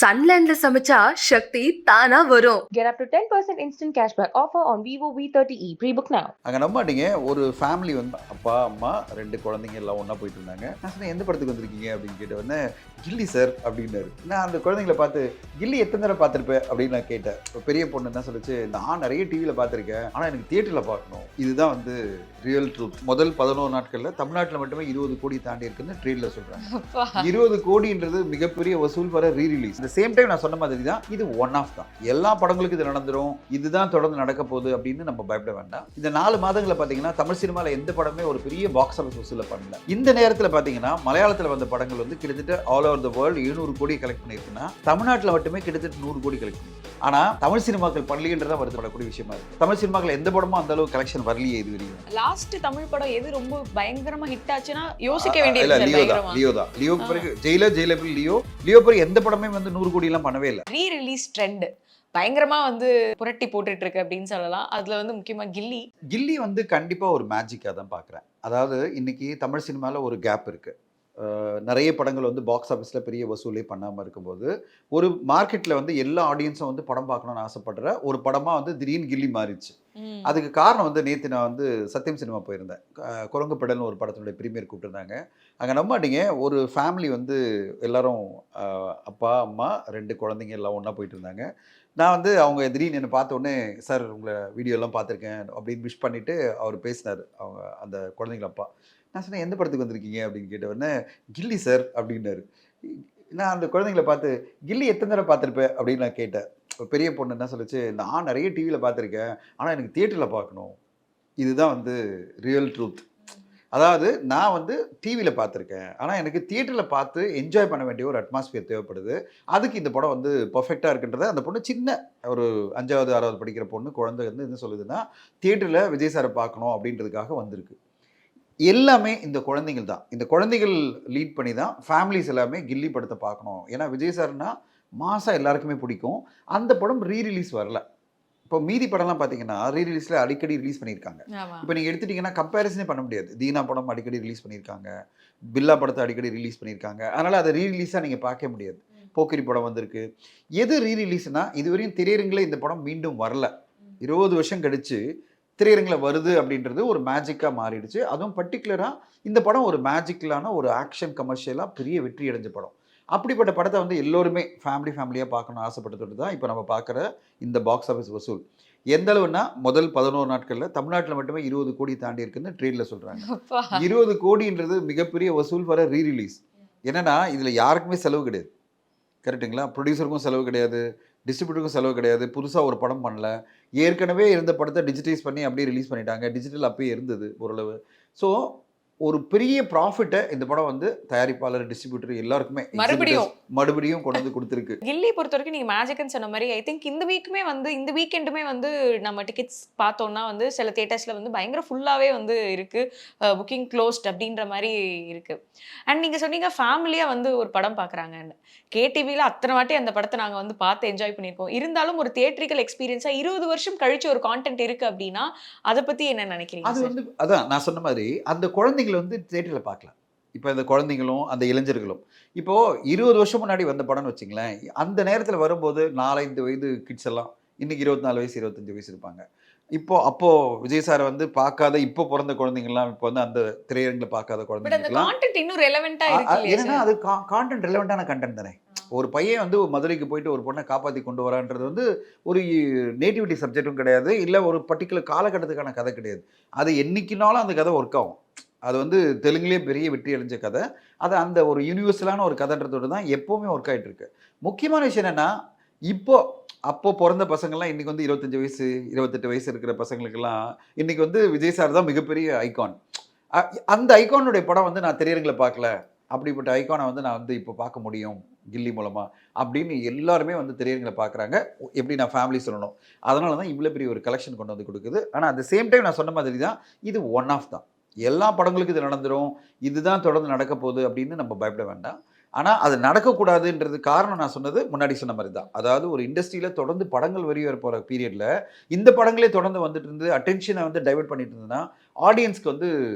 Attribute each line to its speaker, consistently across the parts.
Speaker 1: சன்லேண்ட்ல சமைச்சா சக்தி தானா வரும்.
Speaker 2: Get up to 10% instant cashback offer on Vivo V30e. Pre-book now.
Speaker 3: அங்கே நம்ப மாட்டீங்க, ஒரு ஃபேமிலி வந்து அப்பா அம்மா 2 குழந்தைங்க எல்லாம் ஒன்றா போயிட்டு இருந்தாங்க. நான் சொன்னேன், எந்த படத்துக்கு வந்திருக்கீங்க அப்படின்னு கேட்ட உடனே, கில்லி சார் அப்படின்னாரு. நான் அந்த குழந்தைங்களை பார்த்து, கில்லி எத்தனை தடவை பார்த்துருப்பேன் அப்படின்னு நான் கேட்டேன். இப்போ பெரிய பொண்ணு என்ன சொல்லிச்சு, நான் நிறைய டிவியில் பார்த்துருக்கேன், ஆனால் எனக்கு தியேட்டரில் பார்க்கணும். இதுதான் வந்து ரியல் ட்ரூத். முதல் 11 நாட்களில் தமிழ்நாட்டில் மட்டுமே 20 கோடி தாண்டி இருக்குன்னு ட்ரெயினில் சொல்கிறாங்க. 20 கோடின்றது மிகப்பெரிய வசூல் வர ரீ ரிலீஸ். இந்த சேம் டைம் நான் சொன்ன மாதிரி தான், இது ஒன் ஆஃப் தான். எல்லா படங்களுக்கும் இது நடந்துரும், இதுதான் தொடர்ந்து நடக்க போகுது அப்படின்னு நம்ம பயப்பட வேண்டாம். இந்த 4 மாதங்களில் பார்த்தீங்கன்னா தமிழ் சினிமாவில் எந்த படமே ஒரு பெரிய பாக்ஸ் ஆஃபீஸ் வசூலில் பண்ணல. இந்த நேரத்தில் பார்த்தீங்கன்னா மலையாளத்தில் வந்த படங்கள் வந்து கிட்டத்தட்ட ஆல் ஓவர் த வேர்ல்டு 700 கோடி கலெக்ட் பண்ணியிருக்குன்னா தமிழ்நாட்டில் மட்டுமே கிட்டத்தட்ட 100 கோடி கலெக்ட் பண்ணிருக்கு. ஆனால் தமிழ் சினிமாக்கள் பண்ணலன்றதான் வருத்தப்படக்கூடிய விஷயமா இருக்கு. தமிழ் சினிமாக்கள் எந்த படமும் அந்த அளவு கலெக்ஷன் வரலையே இது வரையும்.
Speaker 4: லாஸ்ட் தமிழ் படம் எது ரொம்ப பயங்கரமா ஹிட் ஆச்சுன்னா யோசிக்க வேண்டியது
Speaker 3: லியோ பிறகு ஜெயிலர் லியோ பிறகு எந்த படமே வந்து 100 கோடி எல்லாம் பண்ணவே இல்லை.
Speaker 4: ரீ ரிலீஸ் ட்ரெண்ட் பயங்கரமா வந்து புரட்டி போட்டுட்டு இருக்கு அப்படின்னு சொல்லலாம். அதுல வந்து முக்கியமா கில்லி
Speaker 3: வந்து கண்டிப்பா ஒரு மேஜிக்காக தான் பார்க்குறேன். அதாவது இன்னைக்கு தமிழ் சினிமாவில் ஒரு கேப் இருக்கு. நிறைய படங்கள் வந்து பாக்ஸ் ஆஃபீஸில் பெரிய வசூலே பண்ணாமல் இருக்கும்போது ஒரு மார்க்கெட்டில் வந்து எல்லா ஆடியன்ஸும் வந்து படம் பார்க்கணும்னு ஆசைப்படுற ஒரு படமாக வந்து திடீர்னு கில்லி மாறிடுச்சு. அதுக்கு காரணம் வந்து நேற்று நான் வந்து சத்தியம் சினிமா போயிருந்தேன். குரங்குப்படல்னு ஒரு படத்தினுடைய ப்ரீமியர் கூப்பிட்டுருந்தாங்க. அங்கே நம்ப மாட்டீங்க, ஒரு ஃபேமிலி வந்து எல்லாரும் அப்பா அம்மா 2 குழந்தைங்க எல்லாம் ஒன்றா போயிட்டு இருந்தாங்க. நான் வந்து அவங்க திடீர்னு என்னை பார்த்த உடனே, சார் உங்களை வீடியோலாம் பார்த்துருக்கேன் அப்படின்னு விஷ் பண்ணிவிட்டு அவர் பேசினார், அவங்க அந்த குழந்தைங்கள அப்பா. நான் சொன்னேன், எந்த படத்துக்கு வந்திருக்கீங்க அப்படின்னு கேட்ட உடனே, கில்லி சார் அப்படின்னாரு. நான் அந்த குழந்தைங்கள பார்த்து, கில்லி எத்தனை தடவை பார்த்துருப்பேன் அப்படின்னு நான் கேட்டேன். பெரிய பொண்ணு என்ன சொல்லிச்சு, நான் நிறைய டிவியில் பார்த்துருக்கேன், ஆனால் எனக்கு தியேட்டரில் பார்க்கணும். இதுதான் வந்து ரியல் ட்ரூத். அதாவது நான் வந்து டிவியில் பார்த்துருக்கேன், ஆனால் எனக்கு தியேட்டரில் பார்த்து என்ஜாய் பண்ண வேண்டிய ஒரு அட்மாஸ்பியர் தேவைப்படுது. அதுக்கு இந்த படம் வந்து பர்ஃபெக்டாக இருக்குன்றத அந்த பொண்ணு சின்ன ஒரு 5வது 6வது படிக்கிற பொண்ணு குழந்தை வந்து என்ன சொல்லுதுன்னா, தியேட்டரில் விஜய் சாரை பார்க்கணும் அப்படின்றதுக்காக வந்திருக்கு. எல்லாமே இந்த குழந்தைகள் தான். இந்த குழந்தைகள் லீட் பண்ணி தான் ஃபேமிலிஸ் எல்லாமே கில்லி படத்தை பார்க்கணும். ஏன்னா விஜய் சார்னா மாசா எல்லாருக்குமே பிடிக்கும். அந்த படம் ரீ ரிலீஸ் வரல. இப்போ மீதி படம்லாம் பார்த்தீங்கன்னா ரீ ரிலீஸில் அடிக்கடி ரிலீஸ் பண்ணியிருக்காங்க. இப்போ நீங்கள் எடுத்துட்டிங்கன்னா கம்பேரிசனே பண்ண முடியாது. தீனா படம் அடிக்கடி ரிலீஸ் பண்ணியிருக்காங்க, பில்லா படத்தை அடிக்கடி ரிலீஸ் பண்ணியிருக்காங்க. அதனால் அதை ரீ ரிலீஸாக நீங்கள் பார்க்க முடியாது. போக்கிரி படம் வந்திருக்கு. எது ரீ ரிலீஸ்னா, இதுவரையும் திரையரங்கில் இந்த படம் மீண்டும் வரல. 20 வருஷம் கழிச்சு திரையரங்கில் வருது அப்படின்றது ஒரு மேஜிக்காக மாறிடுச்சு. அதுவும் பர்டிகுலராக இந்த படம் ஒரு மேஜிக்கலான ஒரு ஆக்ஷன் கமர்ஷியலாக பெரிய வெற்றி அடைஞ்ச படம். அப்படிப்பட்ட படத்தை வந்து எல்லோருமே ஃபேமிலியாக பார்க்கணும்னு ஆசைப்பட்டது தான் இப்போ நம்ம பார்க்குற இந்த பாக்ஸ் ஆஃபீஸ் வசூல். எந்த அளவுனா முதல் 11 நாட்களில் தமிழ்நாட்டில் மட்டுமே 20 கோடி தாண்டி இருக்குன்னு ட்ரெயினில் சொல்கிறாங்க. 20 கோடின்றது மிகப்பெரிய வசூல் வர ரீ ரிலீஸ். என்னன்னா இதில் யாருக்குமே செலவு கிடையாது, கரெக்டுங்களா? ப்ரொடியூசருக்கும் செலவு கிடையாது, டிஸ்ட்ரிபியூட்டருக்கும் செலவு கிடையாது, புதுசாக ஒரு படம் பண்ணல. ஏற்கனவே இருந்த படத்தை டிஜிட்டைஸ் பண்ணி அப்படியே ரிலீஸ் பண்ணிட்டாங்க. டிஜிட்டல் அப்பயே இருந்தது ஓரளவு. ஸோ ஒரு பெரிய ப்ராஃபிட்டை இந்த படம் வந்து தயாரிப்பாளர், டிஸ்ட்ரிபியூட்டர் எல்லாருக்குமே மறுபடியும் கொண்டு வந்து கொடுத்துருக்கு.
Speaker 4: கில்லி பொறுத்த வரைக்கும் நீங்கள் மேஜிக்னு சொன்ன மாதிரி ஐ திங்க் இந்த வீக்கெண்டுமே வந்து நம்ம டிக்கெட்ஸ் பார்த்தோம்னா வந்து சில தியேட்டர்ஸில் வந்து பயங்கர ஃபுல்லாகவே வந்து இருக்குது, புக்கிங் க்ளோஸ்ட் அப்படின்ற மாதிரி இருக்குது. அண்ட் நீங்கள் சொன்னீங்க ஃபேமிலியாக வந்து ஒரு படம் பார்க்குறாங்கன்னு. கேடிவியில் அத்தனை வாட்டி அந்த படத்தை நாங்கள் வந்து பார்த்து என்ஜாய் பண்ணியிருக்கோம். இருந்தாலும் ஒரு தியேட்ரிக்கல் எக்ஸ்பீரியன்ஸாக 20 வருஷம் கழிச்சு ஒரு கான்டென்ட் இருக்குது அப்படின்னா அதை பற்றி என்ன நினைக்கிறீங்க?
Speaker 3: அது வந்து அதான் நான் சொன்ன மாதிரி அந்த குழந்தைங்க வந்து தியேட்டரில் பார்க்கலாம். இப்போ இந்த குழந்தைங்களும் அந்த இளைஞர்களும் இப்போது 20 வருஷம் முன்னாடி வந்த படம்னு வச்சுங்களேன், அந்த நேரத்தில் வரும்போது 4-5 வயது கிட்ஸ் எல்லாம் இன்னைக்கு 24 வயசு 25 வயசு இருப்பாங்க. அப்போது விஜய் சாரை வந்து பார்க்காத இப்போ பிறந்த குழந்தைங்கலாம் இப்போ வந்து அந்த திரையரங்கில் பார்க்காத குழந்தைங்கலாம் ஏன்னா அது கான்டென்ட் ரெலவெண்ட்டான கண்டென்ட் தானே. ஒரு பையன் வந்து மதுரைக்கு போயிட்டு ஒரு பொண்ணை காப்பாற்றி கொண்டு வரான்றது வந்து ஒரு நேட்டிவிட்டி சப்ஜெக்டும் கிடையாது, இல்லை ஒரு பர்டிகுலர் காலகட்டத்துக்கான கதை கிடையாது. அது என்னைக்குனாலும் அந்த கதை ஒர்க் ஆகும். அது வந்து தெலுங்குலேயே பெரிய வெற்றி அடைஞ்ச கதை. அது அந்த ஒரு யூனிவர்சலான ஒரு கதைன்றதோடு தான் எப்போவுமே ஒர்க் ஆகிட்டு இருக்கு. முக்கியமான விஷயம் என்னென்னா, அப்போ பிறந்த பசங்கள்லாம் இன்றைக்கி வந்து 25 வயசு 28 வயசு இருக்கிற பசங்களுக்கெல்லாம் இன்றைக்கி வந்து விஜய் சார் தான் மிகப்பெரிய ஐகான். அந்த ஐகானுடைய படம் வந்து நான் திரையரங்கில் பார்க்கல, அப்படிப்பட்ட ஐகானை வந்து நான் வந்து இப்போ பார்க்க முடியும் கில்லி மூலமாக அப்படின்னு எல்லாருமே வந்து திரையரங்கில் பார்க்குறாங்க. எப்படி நான் ஃபேமிலி சொல்லணும், அதனால தான் இவ்வளோ பெரிய ஒரு கலெக்ஷன் கொண்டு வந்து கொடுக்குது. ஆனால் அட் த சேம் டைம் நான் சொன்ன மாதிரி தான் இது ஒன் ஆஃப் தான். எல்லா படங்களுக்கும் இது நடந்துடும், இதுதான் தொடர்ந்து நடக்க போகுது அப்படின்னு நம்ம பயப்பட வேண்டாம். ஆனால் அது நடக்கக்கூடாதுன்றது காரணம் நான் சொன்னது முன்னாடி சொன்ன மாதிரி தான். அதாவது ஒரு இண்டஸ்ட்ரியில் தொடர்ந்து படங்கள் வர போகிற பீரியடில் இந்த படங்களே தொடர்ந்து வந்துட்டு இருந்து அட்டென்ஷனை வந்து டைவெர்ட் பண்ணிட்டு இருந்ததுன்னா ஆடியன்ஸ்க்கு வந்து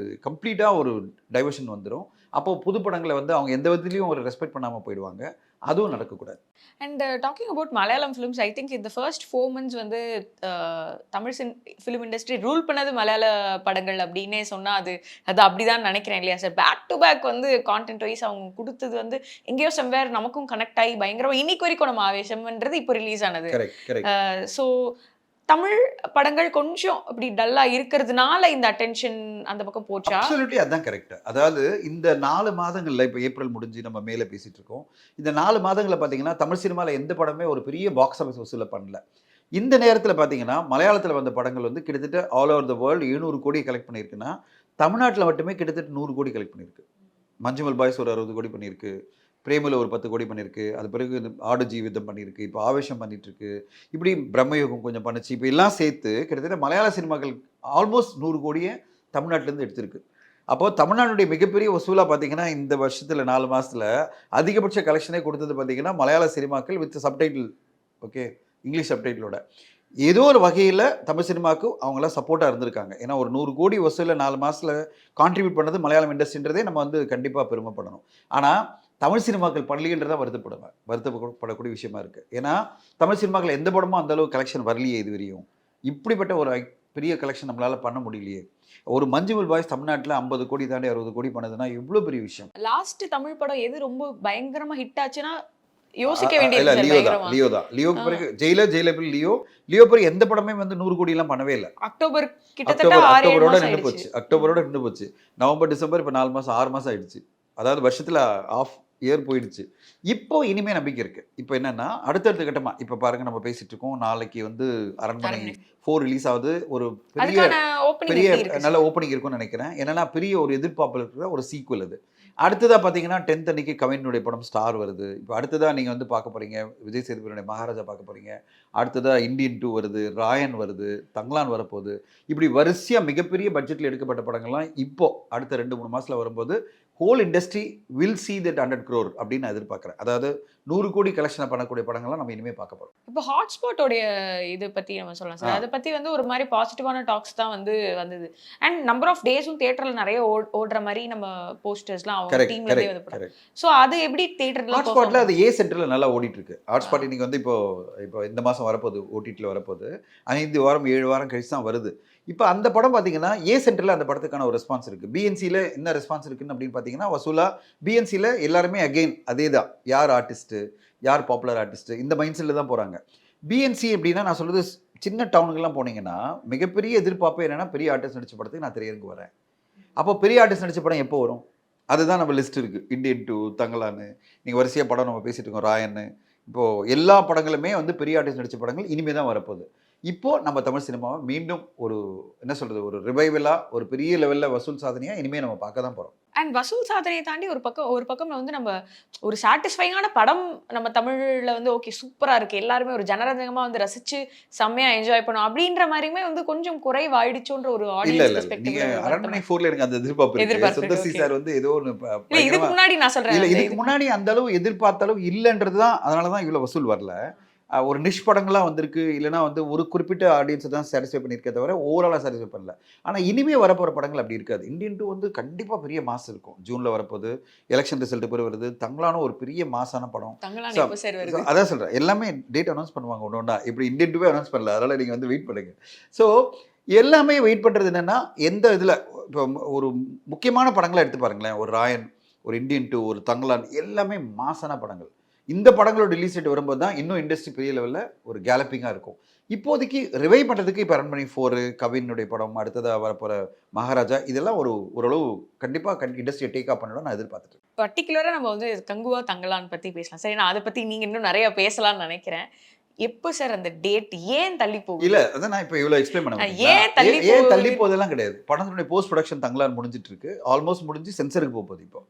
Speaker 3: கம்ப்ளீட்டாக ஒரு டைவர்ஷன் வந்துடும். அப்போது புது படங்களை வந்து அவங்க எந்த விதத்துலையும் ஒரு ரெஸ்பெக்ட் பண்ணாமல் போயிடுவாங்க. அதுவும் நடக்கக்கூடாது.
Speaker 4: And talking about Malayalam films, I think இந்த ஃபர்ஸ்ட் 4 months வந்து தமிழ் ஃபிலிம் இண்டஸ்ட்ரி ரூல் பண்ணது மலையாள படங்கள் அப்படின்னே சொன்னால் அது அப்படிதான் நினைக்கிறேன் இல்லையா சார்? பேக் டு பேக் வந்து கான்டென்ட் வைஸ் அவங்க கொடுத்தது வந்து எங்கேயோ சம்வேர் நமக்கும் கனெக்ட் ஆகி பயங்கரமாக இன்னைக்கு வரைக்கும் நம்ம ஆவேசம்ன்றது இப்போ ரிலீஸ் ஆனது. ஸோ தமிழ் படங்கள் கொஞ்சம் அப்படி டல்லா இருக்கிறதுனால இந்த அட்டென்ஷன் அந்த பக்கம் போச்சா?
Speaker 3: அப்சல்யூட்லி அதான் கரெக்ட். அதாவது இந்த 4 மாதங்கள்ல இப்போ ஏப்ரல் முடிஞ்சு நம்ம மேலே பேசிட்டு இருக்கோம். இந்த 4 மாதங்களில் பார்த்தீங்கன்னா தமிழ் சினிமாவில் எந்த படமே ஒரு பெரிய பாக்ஸ் ஆஃபீஸ் வசூலை பண்ணல. இந்த நேரத்தில் பார்த்தீங்கன்னா மலையாளத்தில் வந்த படங்கள் வந்து கிட்டத்தட்ட ஆல் ஓவர் த வேர்ல்டு 700 கோடி கலெக்ட் பண்ணியிருக்குன்னா தமிழ்நாட்டில் மட்டுமே கிட்டத்தட்ட 100 கோடி கலெக்ட் பண்ணியிருக்கு. மஞ்சுமல் பாய்ஸ் ஒரு 60 கோடி பண்ணியிருக்கு, பிரேமில் ஒரு 10 கோடி பண்ணியிருக்கு, அது பிறகு ஆடு ஜீவிதம் பண்ணியிருக்கு, இப்போ ஆவேசம் பண்ணிட்டு இருக்கு, இப்படி பிரம்மயுகம் கொஞ்சம் பண்ணுச்சு. இப்போ எல்லாம் சேர்த்து கிட்டத்தட்ட மலையாள சினிமாக்கள் ஆல்மோஸ்ட் 100 கோடியை தமிழ்நாட்டிலேருந்து எடுத்திருக்கு. அப்போது தமிழ்நாட்டுடைய மிகப்பெரிய வசூலாக பார்த்தீங்கன்னா இந்த வருஷத்தில் 4 மாதத்தில் அதிகபட்ச கலெக்ஷனே கொடுத்தது பார்த்தீங்கன்னா மலையாள சினிமாக்கள் வித் சப்டைட்டில், ஓகே, இங்கிலீஷ் சப்டைட்டிலோட. ஏதோ ஒரு வகையில் தமிழ் சினிமாவுக்கு அவங்களாம் சப்போர்ட்டாக இருந்திருக்காங்க. ஏன்னா ஒரு 100 கோடி வசூலில் 4 மாதத்தில் கான்ட்ரிபியூட் பண்ணது மலையாளம் இண்டஸ்ட்ரின்றதே நம்ம வந்து கண்டிப்பாக பெருமைப்படணும். ஆனால் தமிழ் சினிமாக்கள் பண்ணலன்றதான் வருத்தப்படக்கூடிய விஷயமா இருக்குது. ஏன்னா தமிழ் சினிமாக்கள் எந்த படமும் அந்தளவு கலெக்ஷன் வரலையே இது வரையும். இப்படிப்பட்ட ஒரு பெரிய கலெக்ஷன் நம்மளால் பண்ண முடியலையே. ஒரு மஞ்சுமல் பாய்ஸ் தமிழ்நாட்டில் 50 கோடி தாண்டி 60 கோடி பண்ணதுன்னா எவ்வளோ பெரிய விஷயம்.
Speaker 4: லாஸ்ட் தமிழ் படம் எது ரொம்ப பயங்கரமாக ஹிட் ஆச்சுன்னா யோசிக்க வேண்டிய
Speaker 3: லியோக்கு பிறகு ஜெயிலர் லியோ பிறகு எந்த படமே வந்து 100 கோடி எல்லாம் பண்ணவே இல்லை. அக்டோபரோட நின்று போச்சு. நவம்பர் டிசம்பர் இப்போ 4 மாதம் 6 மாதம் ஆயிடுச்சு. அதாவது வருஷத்துல ஆஃப் இயர் போயிடுச்சு. இப்போ இனிமே நம்பிக்கை இருக்கு. இப்போ என்னன்னா அடுத்தடுத்த கட்டமா இப்போ பாருங்க நம்ம பேசிட்டு இருக்கோம். நாளைக்கு வந்து அரண்மனை 4 ரிலீஸ் ஆகுது. ஒரு பெரிய நல்ல ஓப்பனிங் இருக்கும்னு நினைக்கிறேன். என்னன்னா பெரிய ஒரு எதிர்பார்ப்பு இருக்கிற ஒரு சீக்குவல் அது. அடுத்ததாக பார்த்தீங்கன்னா 10th அன்னைக்கு கவினுடைய படம் ஸ்டார் வருது. இப்போ அடுத்ததாக நீங்கள் வந்து பார்க்க போகிறீங்க விஜய் சேதுபதியுடைய மகாராஜா பார்க்க போகிறீங்க. அடுத்ததாக இந்தியன் 2 வருது, ராயன் வருது, தங்கலான் வரப்போகுது. இப்படி வரிசையாக மிகப்பெரிய பட்ஜெட்டில் எடுக்கப்பட்ட படங்கள்லாம் இப்போ அடுத்த 2-3 மாதத்தில் வரும்போது whole industry will see that 100 crore அப்படின்னு நான் எதிர்பார்க்குறேன். அதாவது 100 கோடி கலெக்ஷனை பண்ணக்கூடிய படங்கள்லாம் நம்ம இனிமேல் பார்க்க போகிறோம்.
Speaker 4: இப்போ ஹாட்ஸ்பாட்டோடைய இது பற்றி நம்ம சொல்லலாம் சார். அதை பற்றி வந்து ஒரு மாதிரி பாசிட்டிவான டாக்ஸ் தான் வந்து வந்தது. அண்ட் நம்பர் ஆஃப் டேஸும் தியேட்டரில் நிறைய ஓடுற மாதிரி நம்ம போஸ்டர்ஸ்லாம் அவங்க டீம்லேயே வந்து. ஸோ அது எப்படி தியேட்டரில்
Speaker 3: ஹாட்ஸ்பாட்டில் அது ஏ சென்டரில் நல்லா ஓடிட்டு இருக்கு. ஹாட்ஸ்பாட் இன்னைக்கு வந்து இப்போ இந்த மாதம் வரப்போகுது, ஓடிடியில் வரப்போகுது. 5 வாரம் 7 வாரம் கழிச்சு தான் வருது. இப்போ அந்த படம் பார்த்தீங்கன்னா ஏ சென்டரில் அந்த படத்துக்கான ஒரு ரெஸ்பான்ஸ் இருக்குது. பிஎன்சியில் என்ன ரெஸ்பான்ஸ் இருக்குன்னு அப்படின்னு பார்த்தீங்கன்னா வசூலா பிஎன்சியில் எல்லாருமே அகெயின் அதே தான், யார் ஆர்டிஸ்ட்டு, யார் பாப்புலர் ஆர்டிஸ்ட்டு, இந்த மைண்ட் செட்டில் தான் போகிறாங்க. பிஎன்சி அப்படின்னா நான் சொல்கிறது சின்ன டவுனுக்கெல்லாம் போனீங்கன்னா மிகப்பெரிய எதிர்பார்ப்பு என்னென்னா பெரிய ஆர்டிஸ்ட் நடித்த படத்துக்கு நான் திரையரங்கு வரேன். அப்போ பெரிய ஆர்டிஸ்ட் நடித்த படம் எப்போ வரும்? அதுதான் நம்ம லிஸ்ட் இருக்குது. இந்தியன் 2, தங்கலான்னு, நீங்கள் வரிசையாக படம் நம்ம பேசிகிட்டு இருக்கோம், ராயன்னு. இப்போது எல்லா படங்களுமே வந்து பெரிய ஆர்டிஸ்ட் நடித்த படங்கள் இனிமேல் தான் வரப்போகுது. இப்போது நம்ம தமிழ் சினிமாவை மீண்டும் ஒரு என்ன சொல்கிறது, ஒரு ரிவைவலாக ஒரு பெரிய லெவலில் வசூல் சாதனையாக இனிமேல் நம்ம பார்க்க தான் போகிறோம்.
Speaker 4: அண்ட் வசூல் சாதனையை தாண்டி ஒரு பக்கம் வந்து நம்ம ஒரு சாட்டிஸ்ஃபைங்கான படம் நம்ம தமிழில் வந்து ஓகே சூப்பராக இருக்குது, எல்லாருமே ஒரு ஜனரஞ்சகமாக வந்து ரசித்து செம்மையாக என்ஜாய் பண்ணோம் அப்படின்ற மாதிரியுமே வந்து கொஞ்சம் குறைவாயிடுச்சோன்ற ஒரு ஆடியன்ஸ்
Speaker 3: நீங்கள் அரண்மனை 4ல எனக்கு அந்த எதிர்பார்ப்பு. சுந்தர்சி சார் வந்து ஏதோ ஒன்று
Speaker 4: இதுக்கு முன்னாடி நான் சொல்கிறேன்
Speaker 3: இல்லை, இதுக்கு முன்னாடி அந்த அளவு எதிர்பார்த்த அளவு இல்லைன்றது தான். அதனால தான் இவ்வளோ வசூல் வரல. ஒரு நிஷ் படங்கள்லாம் வந்திருக்கு, இல்லைனா வந்து ஒரு குறிப்பிட்ட ஆடியன்ஸை தான் சாட்டிஸ்ஃபை பண்ணியிருக்கே தவிர ஓவராலாக சாட்டிஸ்ஃபை பண்ணல. ஆனால் இனிமேல் வரப்போகிற படங்கள் அப்படி இருக்காது. இந்தியன் 2 வந்து கண்டிப்பாக பெரிய மாஸ் இருக்கும். ஜூனில் வரப்போகுது, எலெக்ஷன் ரிசல்ட் பிறகு வருது. தங்கலானும் ஒரு பெரிய மாசான படம். அதான் சொல்கிறேன், எல்லாமே டேட் அனௌன்ஸ் பண்ணுவாங்க ஒன்று ஒன்றா. இப்படி இந்தியன் 2 அனௌன்ஸ் பண்ணல, அதனால் நீங்கள் வந்து வெயிட் பண்ணுங்க. ஸோ எல்லாமே வெயிட் பண்ணுறது என்னென்னா எந்த இதில் இப்போ ஒரு முக்கியமான படங்களை எடுத்து பாருங்களேன். ஒரு ராயன், ஒரு இந்தியன் 2, ஒரு தங்கலான், எல்லாமே மாசான படங்கள். இந்த படங்களோட ரிலீஸ் டேட் வரும்போது தான் இன்னும் இண்டஸ்ட்ரி பெரிய லெவலில் ஒரு கேலப்பிங்காக இருக்கும். இப்போதைக்கு ரிவைவ் பண்ணுறதுக்கு இப்போ அரண்மனை 4, கவினுடைய படம், அடுத்ததாக வரப்போகிற மகாராஜா, இதெல்லாம் ஓரளவு கண்டிப்பாக இண்டஸ்ட்ரியை டேக் ஆஃப் பண்ணணும் நான் எதிர்பார்த்துட்டு.
Speaker 4: பர்டிகுலராக நம்ம வந்து கங்குவா தங்கலான் பற்றி பேசலாம். சரி, நான் அதை பற்றி நீங்கள் இன்னும் நிறைய பேசலாம்னு நினைக்கிறேன். எப்போ சார் அந்த டேட் ஏன் தள்ளி போகுது?
Speaker 3: இல்லை, அதான் நான் இப்போ இவ்வளோ எக்ஸ்பிளைன் பண்ண ஏன் தள்ளி போகுதெல்லாம் கிடையாது. படத்தினுடைய போஸ்ட் ப்ரொடக்ஷன் தங்கலான் முடிஞ்சிட்டு இருக்கு. ஆல்மோஸ்ட் முடிஞ்சு சென்சருக்கு போகுது. இப்போ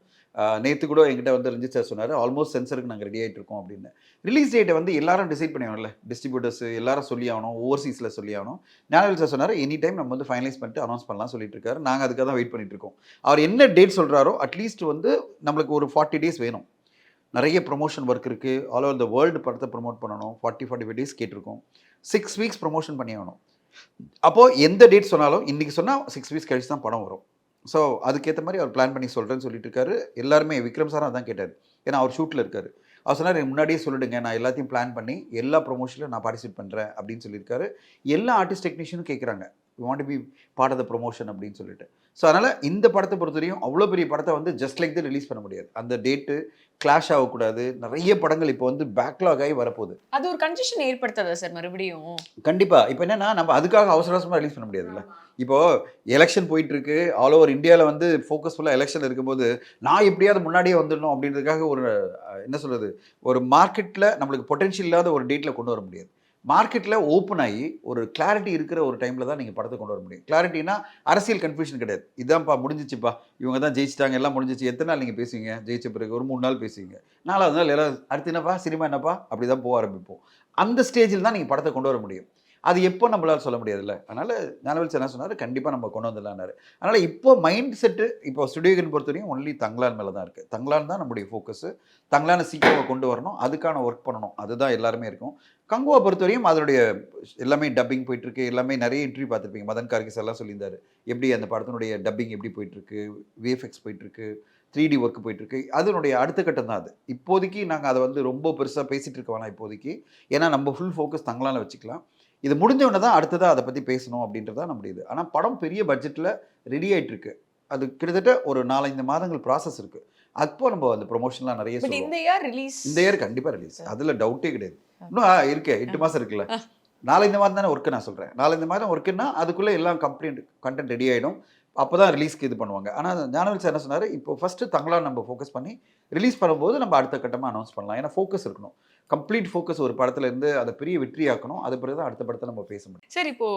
Speaker 3: நேற்று கூட என்கிட்ட வந்து ரஞ்சித் சார் சொன்னார், ஆல்மோஸ்ட் சென்சருக்கு நாங்கள் ரெடி ஆகிட்டு இருக்கோம் அப்படின்னு. ரிலீஸ் டேட்டை வந்து எல்லாரும் டிசைட் பண்ணி ஆகணும்ல, டிஸ்ட்ரிபியூட்டர்ஸ் எல்லாரும் சொல்லி ஆகணும், ஓவர்சீஸில் சொல்லி ஆகணும். ஞானவேல் சார் சொன்னார் எனி டைம் நம்ம வந்து ஃபைனலைஸ் பண்ணிட்டு அனௌன்ஸ் பண்ணலாம் சொல்லிட்டு இருக்காரு. நாங்கள் அதுக்காக தான் வெயிட் பண்ணிட்டு இருக்கோம். அவர் என்ன டேட் சொல்கிறாரோ அட்லீஸ்ட் வந்து நம்மளுக்கு ஒரு 40 days வேணும். நிறைய ப்ரொமோஷன் ஒர்க் இருக்குது. ஆல் ஓவர் த வேர்ல்டு படத்தை ப்ரொமோட் பண்ணணும். 40-45 days கேட்டிருக்கோம். 6 weeks ப்ரொமோஷன் பண்ணி ஆகணும். அப்போது எந்த டேட் சொன்னாலும் இன்றைக்கி சொன்னால் 6 weeks கழிச்சு தான் படம் வரும். ஸோ அதுக்கேற்ற மாதிரி அவர் பிளான் பண்ணி சொல்கிறேன்னு சொல்லிட்டு இருக்காரு. எல்லாருமே விக்ரம் சாரும் அதான் கேட்டார். ஏன்னா அவர் ஷூட்டில் இருக்கார். அவர் சொன்னார் முன்னாடியே சொல்லிடுங்க, நான் எல்லாத்தையும் பிளான் பண்ணி எல்லா ப்ரொமோஷனில் நான் பார்ட்டிசிபேட் பண்ணுறேன் அப்படின்னு சொல்லியிருக்காரு. எல்லா ஆர்டிஸ்ட் டெக்னீஷியனும் கேட்குறாங்க, you want to be part of the promotion அப்படின்னு சொல்லிட்டு. ஸோ அதனால் இந்த படத்தை பொறுத்தவரையும் அவ்வளோ பெரிய படத்தை வந்து ஜஸ்ட் லைக் தான் ரிலீஸ் பண்ண முடியாது. அந்த டேட்டு கிளாஷ் ஆகக்கூடாது. நிறைய படங்கள் இப்போ வந்து பேக்லாக் ஆகி வரப்போகுது.
Speaker 4: அது ஒரு கன்ஜெஷன் ஏற்படுத்தாதா சார் மறுபடியும்?
Speaker 3: கண்டிப்பாக. இப்போ என்னென்னா நம்ம அதுக்காக அவசர அவசரமாக ரிலீஸ் பண்ண முடியாதுல்ல. இப்போது எலெக்ஷன் போயிட்டுருக்கு, ஆல் ஓவர் இந்தியாவில் வந்து ஃபோக்கஸ்ஃபுல்லாக எலெக்ஷன் இருக்கும்போது நான் எப்படியாவது முன்னாடியே வந்துடணும் அப்படின்றதுக்காக ஒரு என்ன சொல்கிறது, ஒரு மார்க்கெட்டில் நம்மளுக்கு பொட்டென்ஷியல் இல்லாத ஒரு டேட்டில் கொண்டு வர முடியாது. மார்க்கெட்டில் ஓப்பன் ஆகி ஒரு கிளாரிட்டி இருக்கிற ஒரு டைமில் தான் நீங்கள் படத்தை கொண்டு வர முடியும். கிளாரிட்டினா அரசியல் கன்ஃபியூஷன் கிடையாது. இதான்ப்பா முடிஞ்சிச்சுப்பா, இவங்க தான் ஜெயிச்சிட்டாங்க, எல்லாம் முடிஞ்சிச்சு. எத்தனை நாள் நீங்கள் பேசுவீங்க? ஜெயிச்ச பிறகு ஒரு 3 நாள் பேசுவீங்க, 4வது நாள் எல்லாம் அடுத்து என்னப்பா சினிமா என்னப்பா அப்படி தான் போக ஆரம்பிப்போம். அந்த ஸ்டேஜில் தான் நீங்கள் படத்தை கொண்டு வர முடியும். அது எப்போ நம்மளால் சொல்ல முடியாதுல்ல. அதனால் ஞானவேல் சார் என்ன சொன்னார், கண்டிப்பாக நம்ம கொண்டு வந்துடலான்னாரு. அதனால் இப்போ மைண்ட் செட்டு இப்போ ஸ்டுடியோகின் பொறுத்தவரையும் ஒன்லி தங்கலான் மேலே தான் இருக்குது. தங்கலான் தான் நம்முடைய ஃபோக்கஸு. தங்கலான சீக்கிரமாக கொண்டு வரணும், அதுக்கான ஒர்க் பண்ணணும், அதுதான் எல்லாருமே இருக்கும். கங்குவா பொறுத்தவரையும் அதனுடைய எல்லாமே டப்பிங் போயிட்டுருக்கு. எல்லாமே நிறைய இன்டர்வியூ பார்த்துருப்பீங்க. மதன் கார்கிஸ் எல்லாம் சொல்லியிருந்தார் எப்படி அந்த படத்தினுடைய டப்பிங் எப்படி போயிட்டுருக்கு, விஎஃப்எக்ஸ் போயிட்டுருக்கு, 3D ஒர்க் போயிட்டுருக்கு. அதனுடைய அடுத்த கட்டம் தான் அது. இப்போதைக்கு நாங்கள் அதை வந்து ரொம்ப பெருசாக பேசிகிட்டு இருக்க வேணாம் இப்போதைக்கு. ஏன்னா நம்ம ஃபுல் ஃபோக்கஸ் தங்கலான வச்சுக்கலாம். இது முடிஞ்சவொன்னே தான் அடுத்ததாக அதை பற்றி பேசணும் அப்படின்றதா நம்முடைய இது. ஆனால் படம் பெரிய பட்ஜெட்டில் ரெடி ஆகிட்டுருக்கு. அது கிட்டத்தட்ட ஒரு 4-5 மாதங்கள் ப்ராசஸ் இருக்குது. அப்போ நம்ம அந்த ப்ரொமோஷன்லாம் நிறைய சொல்லுவோம்.
Speaker 4: இந்த இயர் ரிலீஸ்,
Speaker 3: இந்த இயர் கண்டிப்பாக ரிலீஸ், அதில் டவுட்டே கிடையாது. இன்னும் இருக்கு 8 மாதம் இருக்குல்ல. 4-5 மாதம் தானே ஒர்க்கு. நான் சொல்கிறேன் 4-5 மாதம் ஒர்க்குன்னா அதுக்குள்ளே எல்லாம் கண்டென்ட் ரெடி ஆகிடும். அப்போ தான் ரிலீஸ்க்கு இது பண்ணுவாங்க. ஆனால் ஞானவேல் சார் என்ன சொன்னார், இப்போ ஃபஸ்ட்டு தங்கலான் நம்ம ஃபோக்கஸ் பண்ணி ரிலீஸ் பண்ணும்போது நம்ம அடுத்த கட்டமாக அனௌன்ஸ் பண்ணலாம். ஏன்னா ஃபோக்கஸ் இருக்கணும், கம்ப்ளீட் ஃபோக்கஸ் ஒரு படத்துல இருந்து அதை பெரிய வெற்றியாக்கணும். அது பிறகு தான் அடுத்த படத்தை நம்ம பேச முடியும்.
Speaker 4: சார் இப்போ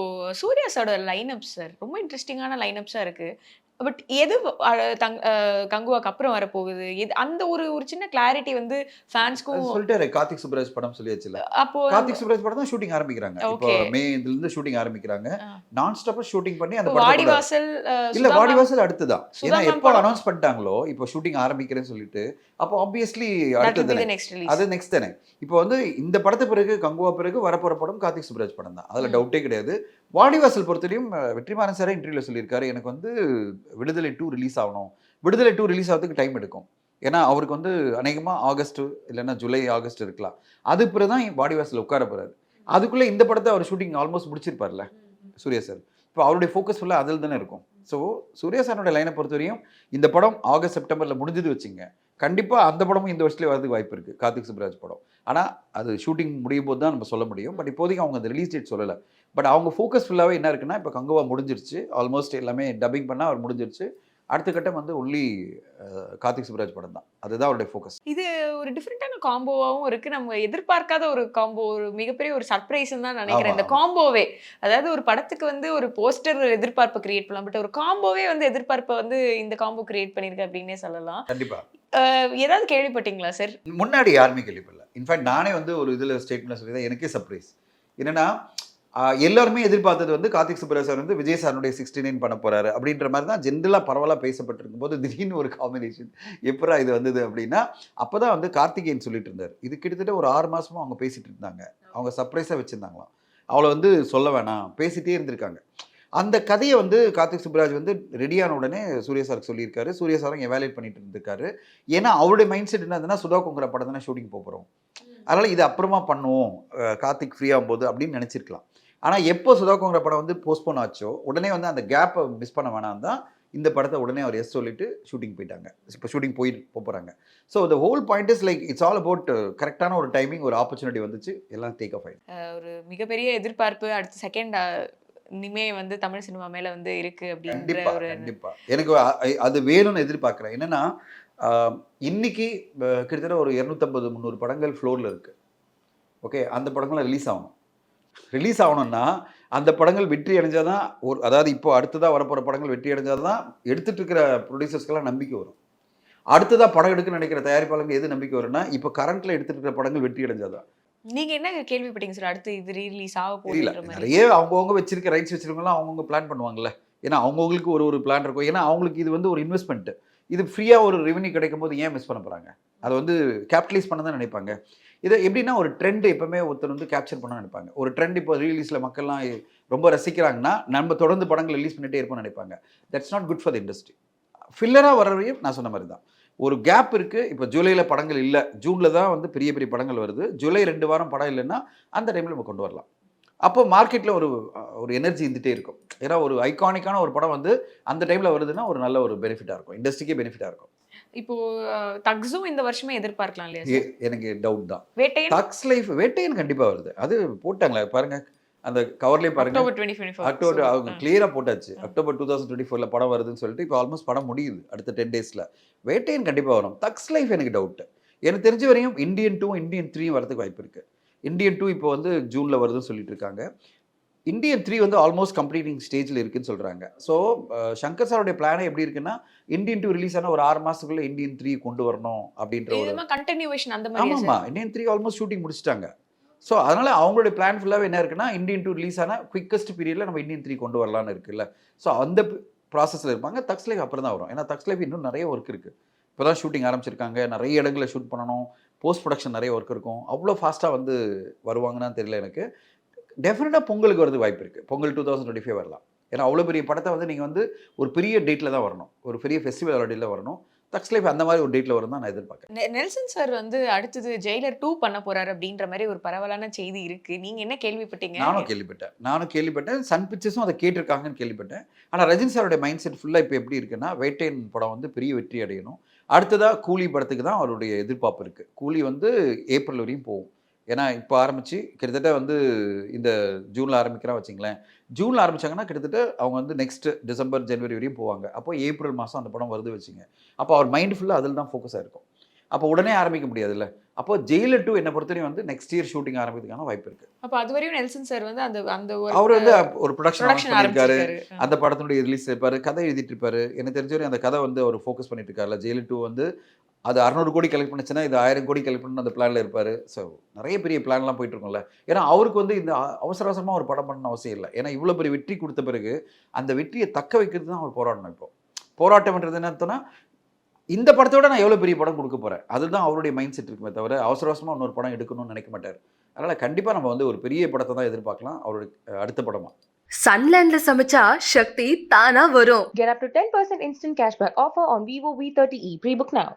Speaker 4: சூர்யா சாரோட லைனப் சார் ரொம்ப இன்ட்ரெஸ்டிங்கான லைனப்ஸாக இருக்குது. பட் எது கங்குவாக்கு அப்புறம் வரப்போகுது, எது அந்த ஒரு ஒரு சின்ன கிளாரிட்டி வந்து ஃபேன்ஸ்க்கும்
Speaker 3: சொல்லிட்டாரு. கார்த்திக் சுப்ராஜ் படம் சொல்லியாச்சுல.
Speaker 4: அப்போ
Speaker 3: கார்த்திக் சுப்ராஜ் படம் தான் ஷூட்டிங் ஆரம்பிக்கிறாங்க. இப்போ மே இதுல இருந்து ஷூட்டிங் ஆரம்பிக்கிறாங்க. நான் ஸ்டாப்பா ஷூட்டிங் பண்ணி அந்த படம்
Speaker 4: வாடிவாசல்
Speaker 3: இல்ல வாடிவாசல் அடுத்துதான். ஏன்னா எப்போ அனௌன்ஸ் பண்ணிட்டாங்களோ இப்போ ஷூட்டிங் ஆரம்பிக்கிறேன்னு சொல்லிட்டு, அப்போ ஆப்வியஸ்லி அடுத்தது அது நெக்ஸ்ட் தானே. இப்போ வந்து இந்த படத்தை பிறகு கங்குவா பிறகு வரப்போற படம் கார்த்திக் சுப்ராஜ் படம் தான், அதுல டவுட்டே கிடையாது. வாடிவாசல் பொறுத்தவரையும் வெற்றிமாறன் சாரே இன்டர்வியூல சொல்லியிருக்காரு, எனக்கு வந்து விடுதலை 2 ரிலீஸ் ஆகணும். விடுதலை 2 ரிலீஸ் ஆகிறதுக்கு டைம் எடுக்கும். ஏன்னா அவருக்கு வந்து அநேகமாக ஆகஸ்ட் இல்லைன்னா ஜூலை ஆகஸ்ட் இருக்கலாம். அது பிறகு தான் வாடிவாசல் உட்கார போறாரு. அதுக்குள்ளே இந்த படத்தை அவர் ஷூட்டிங் ஆல்மோஸ்ட் முடிச்சிருப்பார்ல சூர்யா சார். இப்போ அவருடைய ஃபோக்கஸ் ஃபுல்லாக அதில் தானே இருக்கும். ஸோ சூர்யா சாரோட லைனை பொறுத்தவரையும் இந்த படம் ஆகஸ்ட் செப்டம்பரில் முடிஞ்சது வச்சுங்க, கண்டிப்பாக அந்த படமும் இந்த வருஷத்துலேயே வரதுக்கு வாய்ப்பு இருக்குது, கார்த்திக் சுப்ராஜ் படம். ஆனால் அது ஷூட்டிங் முடியும் போது தான் நம்ம சொல்ல முடியும். பட் இப்போதைக்கு அவங்க அந்த ரிலீஸ் டேட் சொல்லலை. பட் அவங்க ஃபோக்கஸ் ஃபுல்லாகவே என்ன இருக்குன்னா, இப்போ கங்குவா முடிஞ்சிருச்சு, ஆல்மோஸ்ட் எல்லாமே டப்பிங் பண்ணால் அவர் முடிஞ்சிருச்சு. அடுத்த கட்டம் வந்து ஒன்லி கார்த்திக் சுப்ராஜ் படம் தான், அதுதான் அவருடைய ஃபோக்கஸ்.
Speaker 4: இது ஒரு டிஃப்ரெண்டான காம்போவாகவும் இருக்குது. நம்ம எதிர்பார்க்காத ஒரு காம்போ, ஒரு மிகப்பெரிய ஒரு சர்ப்ரைஸ்ன்னு தான் நினைக்கிறேன் இந்த காம்போவே. அதாவது ஒரு படத்துக்கு வந்து ஒரு போஸ்டர் எதிர்பார்ப்பை கிரியேட் பண்ணலாம், பட் ஒரு காம்போவே வந்து எதிர்பார்ப்பை வந்து இந்த காம்போ கிரியேட் பண்ணியிருக்கு அப்படின்னே சொல்லலாம்.
Speaker 3: கண்டிப்பாக.
Speaker 4: ஏதாவது கேள்விப்பட்டீங்களா சார்?
Speaker 3: முன்னாடி யாருமே கேள்விப்படல. இன்ஃபேக்ட் நானே வந்து ஒரு இதில் ஸ்டேட்மெண்ட் சொல்லி தான் எனக்கே சர்ப்ரைஸ். என்னன்னா எல்லாருமே எதிர்பார்த்தது வந்து கார்த்திக் சுப்ராஜ் சார் வந்து விஜய் சாருடைய 69 பண்ண போறாரு அப்படின்ற மாதிரி தான் ஜென்ரலாக பரவலாக பேசப்பட்டிருக்கும் போது திடீர்னு ஒரு காம்பினேஷன் எப்பரா இது வந்தது அப்படின்னா, அப்போதான் வந்து கார்த்திகேயன் சொல்லிட்டு இருந்தார். இது கிட்டத்தட்ட ஒரு 6 மாசமா அவங்க பேசிட்டு இருந்தாங்க. அவங்க சர்ப்ரைஸாக வச்சுருந்தாங்களாம். அவளை வந்து சொல்ல வேணாம் பேசிகிட்டே இருந்திருக்காங்க. அந்த கதையை வந்து கார்த்திக் சுப்ராஜ் வந்து ரெடியான உடனே சூர்யா சாருக்கு சொல்லியிருக்காரு. சூர்யா சாரும் எவாலுவேட் பண்ணிட்டு இருந்திருக்காரு. ஏன்னா அவருடைய மைண்ட் செட் என்னதுன்னா, சுதா கொங்கரா படம் தானே ஷூட்டிங் போகிறோம், அதனால் இது அப்புறமா பண்ணுவோம் கார்த்திக் ஃப்ரீயாகும் போது அப்படின்னு நினச்சிருக்கலாம். ஆனால் எப்போ சுதா கொங்கரா படம் வந்து போஸ்ட்போன் ஆச்சோ உடனே வந்து அந்த கேப்பை மிஸ் பண்ண வேணாம் தான் இந்த படத்தை உடனே அவர் எஸ் சொல்லிட்டு ஷூட்டிங் போயிட்டாங்க. இப்போ ஷூட்டிங் போகிறாங்க. So the whole point is like it's all about கரெக்டான ஒரு டைமிங், ஒரு ஆப்பர்ச்சுனிட்டி வந்துச்சு, எல்லாம் டேக் ஆஃப் ஆயிடுச்சு.
Speaker 4: ஒரு மிகப்பெரிய எதிர்பார்ப்பு அடுத்த செகண்ட் இனிமே வந்து தமிழ் சினிமா மேல வந்து இருக்கு அப்படின்ற ஒரு
Speaker 3: கண்டிப்பா எனக்கு அது வேணும்னு எதிர்பார்க்குறேன். என்னன்னா இன்னைக்கு கிட்டத்தட்ட ஒரு 250-300 படங்கள் ஃப்ளோரில் இருக்கு. ஓகே, அந்த படங்கள்லாம் ரிலீஸ் ஆகணும்னா அந்த படங்கள் வெற்றி அடைஞ்சாதான் அதாவது இப்போ அடுத்ததாக வரப்போகிற படங்கள் வெற்றி அடைஞ்சாதான் எடுத்துட்டு இருக்கிற ப்ரொடியூசர்ஸ்க்கெல்லாம் நம்பிக்கை வரும். அடுத்ததாக படம் எடுக்குன்னு நினைக்கிற தயாரிப்பாளர்கள் எது நம்பிக்கை வரும்னா, இப்போ கரண்ட்ல எடுத்துட்டு இருக்கிற படங்கள் வெற்றி அடைஞ்சாதான்.
Speaker 4: நீங்க என்ன கேள்விப்பட்டீங்க சார்? அடுத்து இது ரிலீஸ் ஆக போகுதுன்ற மாதிரி
Speaker 3: நிறைய அவங்கவுங்க வச்சிருக்க ரைட்ஸ் வச்சிருக்கவங்களாம் அவங்கவுங்க பிளான் பண்ணுவாங்கல்ல. ஏன்னா அவங்கவுங்களுக்கு ஒரு பிளான் இருக்கும். ஏன்னா அவங்களுக்கு இது வந்து ஒரு இன்வெஸ்ட்மெண்ட். இது ஃப்ரீயாக ஒரு ரெவன்யூ கிடைக்கும் போது ஏன் மிஸ் பண்ண போகிறாங்க? அதை வந்து கேபிட்டலைஸ் பண்ண தான் நினைப்பாங்க. இதை எப்படின்னா ஒரு ட்ரெண்ட் எப்பவுமே ஒருத்தர் வந்து கேப்சர் பண்ண நினைப்பாங்க. ஒரு ட்ரெண்ட் இப்போ ரிலீஸில் மக்கள்லாம் ரொம்ப ரசிக்கிறாங்கன்னா நம்ம தொடர்ந்து படங்கள் ரிலீஸ் பண்ணிகிட்டே இருப்போம்னு நினைப்பாங்க. That's not good for the industry. ஃபில்லராக வர்றவையும் நான் சொன்ன மாதிரி தான். ஒரு கேப் இருக்குது. இப்போ ஜூலையில் படங்கள் இல்லை, ஜூனில் தான் வந்து பெரிய பெரிய படங்கள் வருது. ஜூலை 2 வாரம் படம் இல்லைன்னா அந்த டைமில் நம்ம கொண்டு வரலாம். அப்போ மார்க்கெட்டில் ஒரு எனர்ஜி இருந்துகிட்டே இருக்கும். ஏன்னா ஒரு ஐகானிக்கான ஒரு படம் வந்து அந்த டைமில் வருதுன்னா ஒரு நல்ல ஒரு பெனிஃபிட்டாக இருக்கும், இண்டஸ்ட்ரிக்கே பெனிஃபிட்டாக இருக்கும்.
Speaker 4: இப்போ தக்ஸும் இந்த வருஷமே எதிர்பார்க்கலாம் இல்லையா sir?
Speaker 3: எனக்கு டவுட் தான்.
Speaker 4: வேட்டையன்
Speaker 3: தக்ஸ் லைஃப் வேட்டையன் கண்டிப்பாக வருது. அது போட்டாங்களே பாருங்க, அந்த கவர்லேயே பாருங்க,
Speaker 4: அக்டோபர் 2024
Speaker 3: அக்டோபர் அவங்க கிளியராக போட்டாச்சு. அக்டோபர் 2024 படம் வருதுன்னு சொல்லிட்டு இப்போ ஆல்மோஸ்ட் படம் முடியுது அடுத்த 10 டேஸில். வேட்டையன் கண்டிப்பாக வரும். தக்ஸ் லைஃப் எனக்கு டவுட்டு. எனக்கு தெரிஞ்ச வரையும் இந்தியன் 2 இந்தியன் 3 வரதுக்கு வாய்ப்பு இருக்குது. இந்தியன் 2 இப்போ வந்து ஜூனில் வருதுன்னு சொல்லிட்டு இருக்காங்க. இந்தியன் 3 வந்து ஆல்மோஸ்ட் கம்ப்ளீட்டிங் ஸ்டேஜில் இருக்குன்னு சொல்கிறாங்க. ஸோ சங்கர் சாருடைய பிளானே எப்படி இருக்குன்னா, இந்தியன் 2 ரிலீஸ் ஆன ஒரு 6 மாதத்துக்குள்ளே இந்தியன் 3 கொண்டு வரணும் அப்படின்ற ஒரு
Speaker 4: கண்டினியூவேஷன் அந்த மாதிரி.
Speaker 3: ஆமாம்மா, இந்தியன் 3 ஆல்மோஸ்ட் ஷூட்டிங் முடிச்சிட்டாங்க. ஸோ அதனால் அவங்களுடைய பிளான் ஃபுல்லாகவே என்ன இருக்குன்னா, இந்தியன் 2 ரிலீஸ் ஆன குவிக்கஸ்ட் பீரியடில் நம்ம இந்தியன் 3 கொண்டு வரலான்னு இருக்குல்ல. ஸோ அந்த ப்ராசஸில் இருப்பாங்க. தக்ஸ் லைஃப் அப்புறம் தான் வரும். ஏன்னா தக்ஸ் லைஃப் இன்னும் நிறைய ஒர்க் இருக்குது. இப்போ தான் ஷூட்டிங் ஆரம்பிச்சிருக்காங்க, நிறைய இடங்களில் ஷூட் பண்ணணும், போஸ்ட் ப்ரொடக்ஷன் நிறைய ஒர்க் இருக்கும். அவ்வளோ ஃபாஸ்ட்டாக வந்து வருவாங்கன்னு தெரியல எனக்கு. டெஃபினட்டாக பொங்கலுக்கு வரது வாய்ப்பு இருக்குது. பொங்கல் 2025 வரலாம். ஏன்னா அவ்வளோ பெரிய படத்தை வந்து நீங்கள் வந்து ஒரு பெரிய டேட்டில் தான் வரணும், ஒரு பெரிய ஃபெஸ்டிவல் ஹாலிடேயில் வரணும். தக்ஸ் லைஃப் அந்த மாதிரி ஒரு டேட்டில் வரும் தான் நான் எதிர்பார்க்குறேன்.
Speaker 4: நெல்சன் சார் வந்து அடுத்தது ஜெயிலர் 2 பண்ண போறாரு அப்படின்ற மாதிரி ஒரு பரவலான செய்தி இருக்கு. நீங்க என்ன கேள்விப்பட்டீங்க?
Speaker 3: நானும் கேள்விப்பட்டேன். சன் பிக்சர்ஸும் அதை கேட்டிருக்காங்கன்னு கேள்விப்பட்டேன். ஆனால் ரஜினி சாரோடைய மைண்ட் செட் ஃபுல்லாக இப்போ எப்படி இருக்குன்னா, வேட்டையன் படம் வந்து பெரிய வெற்றி அடையணும். அடுத்ததாக கூலி படத்துக்கு தான் அவருடைய எதிர்பார்ப்பு இருக்குது. கூலி வந்து ஏப்ரல் வரையும் போகும். ஏன்னா இப்போ ஆரம்பித்து கிட்டத்தட்ட வந்து இந்த ஜூனில் ஆரம்பிக்கிறா வச்சிங்களேன். ஜூனில் ஆரம்பித்தாங்கன்னா கிட்டத்தட்ட அவங்க வந்து நெக்ஸ்ட்டு டிசம்பர் ஜனவரி வரையும் போவாங்க. அப்போ ஏப்ரல் மாதம் அந்த படம் வருது வச்சுங்க. அப்போ அவர் மைண்ட் ஃபுல்லாக அதில் தான் ஃபோக்கஸாக இருக்கும். அப்போ உடனே ஆரம்பிக்க முடியாதுல்ல. அப்போ ஜெயிலர் 2 என்னை பொறுத்தவரையும் வந்து நெக்ஸ்ட் இயர் ஷூட்டிங் ஆரம்பிக்கிறதுக்கான வாய்ப்பு இருக்குது.
Speaker 4: அப்போ அது வரையும் நெல்சன் சார் வந்து அந்த
Speaker 3: அவர் வந்து ஒரு ப்ரொடக்ஷன் பண்ணியிருக்காரு.
Speaker 4: ஆரம்பிச்சிருக்காரு.
Speaker 3: அந்த படத்தினுடைய ரிலீஸ் இருப்பார், கதை எழுதிட்டு இருப்பாரு. எனக்கு தெரிஞ்ச வரையும் அந்த கதை வந்து அவர் ஃபோக்கஸ் பண்ணிட்டு இருக்காருல்ல. ஜெயிலர் 2 வந்து அது 600 கோடி கலெக்ட் பண்ணுச்சுன்னா இது 1000 கோடி கலெக்ட் பண்ணணும் அந்த பிளானில் இருப்பார். ஸோ நிறைய பெரிய பிளான்லாம் போயிட்டு இருக்கோம்ல. ஏன்னா அவருக்கு வந்து இந்த அவசர அவசரமாக ஒரு படம் பண்ணணும் அவசியம் இல்லை. ஏன்னா இவ்வளோ பெரிய வெற்றி கொடுத்த பிறகு அந்த வெற்றியை தக்க வைக்கிறது தான் அவர் போராடணும். இப்போ போராட்டம்ன்றது என்ன அர்த்தம்னா, இந்த படத்தோட நான் எவ்வளோ பெரிய படம் கொடுக்க போகிறேன், அதுதான் அவருடைய மைண்ட் செட் இருக்குமே தவிர அவசர அவசரமாக இன்னொரு படம் எடுக்கணும்னு நினைக்க மாட்டார். அதனால் கண்டிப்பாக நம்ம வந்து ஒரு பெரிய படத்தை தான் எதிர்பார்க்கலாம் அவருடைய அடுத்த படமாக.
Speaker 1: சன்லேண்ட்ல சமைச்சா சக்தி தானா வரும்.
Speaker 2: Get up to 10% instant cashback offer on Vivo V30e. Pre-book now.